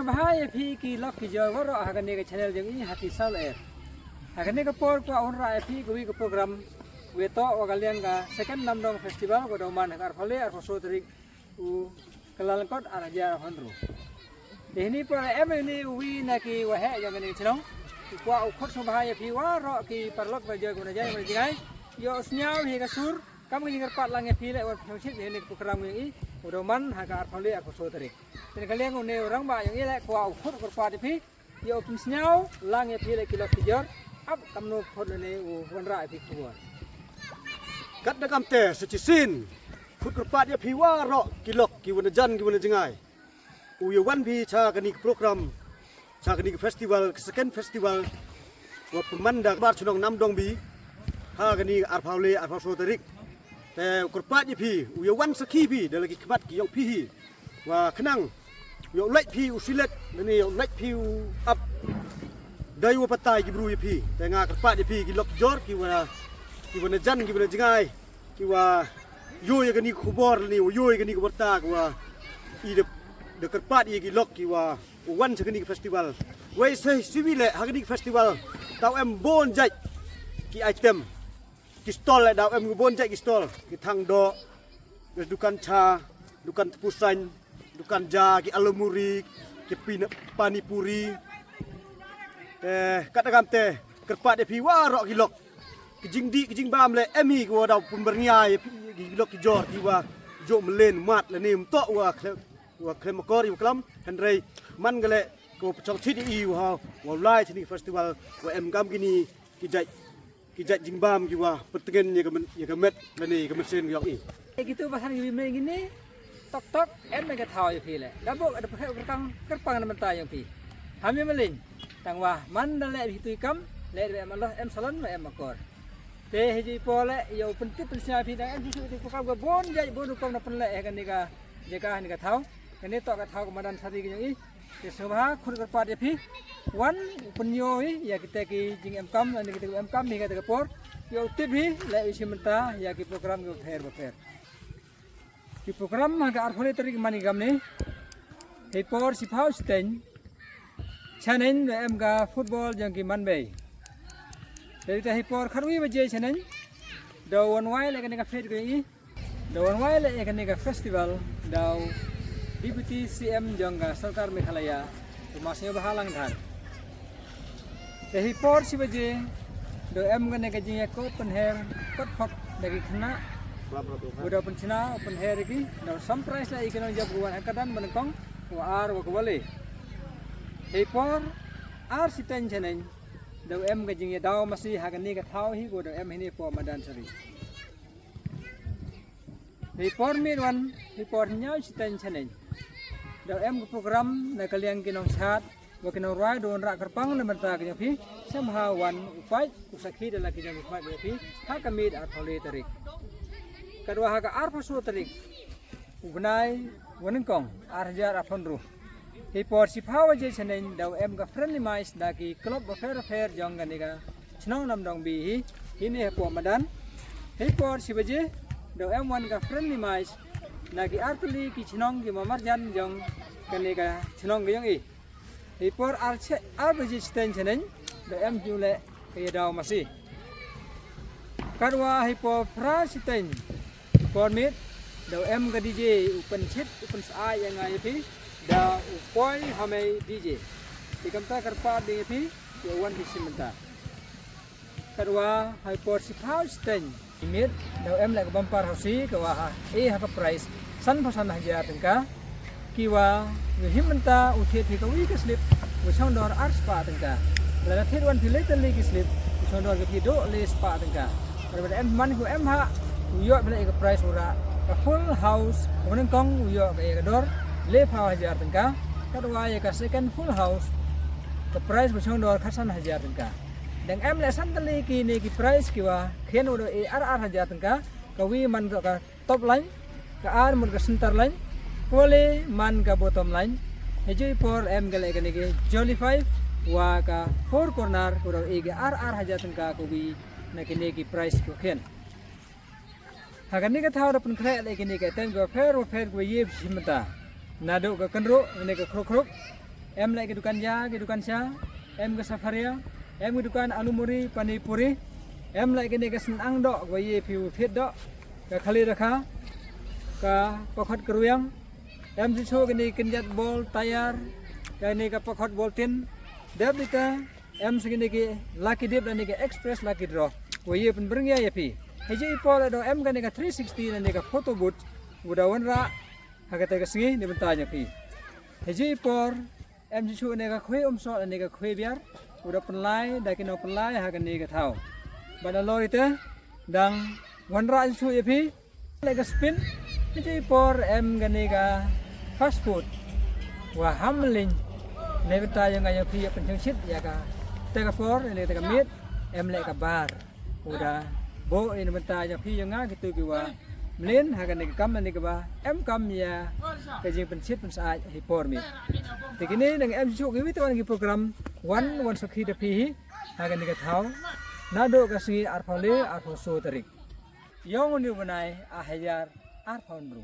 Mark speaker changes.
Speaker 1: bahaya pi ki lok ki jawa ro akan ni ke channel yang ini hati sal akan ni ke por ko on ra pi gue ke program weto wa kalian ka second namdong festival ko doman ar phale ar so tarik u kelalangkot ar ja honro ini por ini wi na ki wa he yang ni chino kwa khot so bahaya pi wa ro ki parlok ba jawa ko na jai ma jingai yo snyau hi ka sur kamu ingat pat lang pi le wa phangsit ni program ini Udoman haka arfali aku sotrik. Jadi kalian ngune orang ba yang ile kwa ukur kurpa di yo pisnyau lang ya pile kilo kijor ap kamno phod ne u wanra pi kuwa.
Speaker 2: Kat da kamte secisin. Khut kurpa dia piwa ro kilok ki wana jan ki wana jengai. U yo wan bi cha kani program cha kani festival second festival wa pemanda bar chunong namdong bi ha kani arfali arfa sotrik.แต่กระป๋าจีพีอุยวันสักขี้พีเดี๋ยวเราคิดขัดกี่ยองพี่ว่าขนังยองเล็กพี่อุสิเล็กนี่ยองเล็กพี่อับได้ว่าปัตตายจีบรูจีพีแต่งากระป๋าจีพีกี่ล็อกจอร์กี่วันจันกี่วันจังไงกี่ว่าโย่กันนี่ขบวนนี่ว่าโย่กันนี่ขบวนตากว่าอีเด็กกระป๋าอีกี่ล็อกกี่ว่าวันสักนี่เฟสติวัลไว้เซซิวิเล่ฮักนี่เฟสติวัลเต้าเอ็มโบนใจกี่ไอเทมKistol dah em ngebon cek kistol kitang do dukan cha dukan tepusan dukan ja ki alumuri ki panipuri katakan teh kerpat de piwa rok kilok kijing bam le emi ko daw pemberniai kilok ki jor ki wa jo melen mat le nim to wa klem kor yu klam henry man gale ko chong thit i wa lai thini festival wa em gam gini kijat jingbam kiwa petengen ya kemet lani kemesin yok i
Speaker 1: gitu bahan gini tok em mega thau ya pi le dabok ada pakai kerpang na mentai yang pi hami melin tang wah man dale hitu ikam le em Allah em salon em akor te hiji pole yo pentit pensya pi dang em hitu ku kam ga bon jai bon kom na pen le kan ni ka jeka ni ka thau ini tok ka thau komandan sati ki yang i ke semua khun kerpat ya pi wan penyo ya kita ki jing em kam dan kita em kam ni kita por yo tv le isi menta ya ki program go fair ki program ma ga arfole tari mani gam ni he por si phau sten chanen em ga football jang ki man bei dari ta he por kharwi ba je chanen do wan wai le kan ga fair go i do wan wai le kan ga festival do Deputy CM jangga Sarkar Meghalaya masih bahalang dhan. Jadi por si baje do em gane kaji ya ko penher kot hok dari kena udah pencina penher lagi do surprise lah ikan jab buan akadan menengkong war wa kwale. Jadi por ar si tensionen do em kaji ya daw masih hagan ni ka thau hi go do em ini po madan sari. Jadi por mirwan hi por nyau si tensionen daw em program na kalian kinong chat wa kinong rai don ra kerpang na menta kinong pi somehow one fight usakhi dala kinong fight pi ha kamid ar thole tarik kadwa ha ka ar pasu tarik ugnai wanengkong ar jar aphonru he por si phawa je chenen daw em ga friendly mais da ki club fair jong ga ni ga chnong nam dong bi hi ni po madan he por si baje daw em wan ga friendly mais nagi artli ki chnong ki mamarjan jong kanega chnong gyong i ipor arbaji sten chenen do em jule ke daw masi karwa hipo fra sten por mit do em ga dj upen chit upen sai yang ai pi da upoi hame dj ikamta karpa de pi yo wan hisimenta karwa hipo sipau sten mit do em lại bumper hausi ke wa ha price san pasan haja tengka kiwa himenta uthi thi ka wi ka slip wa sondor ar spa tengka la thit wan phi later li ki slip sondor ke pi do le spa tengka daripada em man ku em ha yo bela ke price ura ka full house kemudian kong yo ke dor le pha haja tengka kadwa ya ka second full house ke price wa sondor khasan haja tengka dan em le san tali ki ni ki price kiwa khen udo ar haja tengka ka wi man ka top line ka ar mun ka center line pole man ka bottom line hejo por em gale ka ni jolly 5 wa ka four corner udo e ar haja tengka ko wi na ki ni ki price ko khen hagan ni ka thau da pun khle le ki ni ka tem go fair go ye simta nado ka kanro ne ka krok em lại cái dukan ya cái dukan sha em ke safaria em ke dukan alumuri panipuri em lại cái này cái senang dok với piu thiết dok cái khali rakha ka pakhat keruyang em siso cái này kenjat bol tayar cái này cái pakhat bol tin dap dika em segini cái lucky dip dan cái express lucky draw với penbereng ya pi heji ipol do em cái này cái 360 dan cái photo booth udah wanra hakata cái sini di bentanya pi heji ipor em siso này cái khuê so dan cái khuê biar udah penlai dah kena penlai hakani cái thau pada lor itu dang wanra siso ya pi like spin heji ipor em gani cái fast food wa hamlingในบรรดายังไงยังพี่เป็นเชิงชิดอยากกะแต่กะฟอร์ในแต่กะมิดเอ็มเละกะบาร์อุดาโบในบรรดายังพี่ยังง่ายคือตัวกี่ว่าเล่นหากันในกัมในกะว่าเอ็มกัมยาก็ยังเป็นชิดเป็นสะอาดให้พอร์มีแต่กินนี้ดังเอ็มชุกวิธีวันกี่โปรแกรมวันสักทีเดียวพี่หากันในกะเท้านาโดกะสีอาร์ฟาวเล่อาร์ฟาวโซตริกยองนิวบนายอาเฮียร์อาร์ฟาวน์รู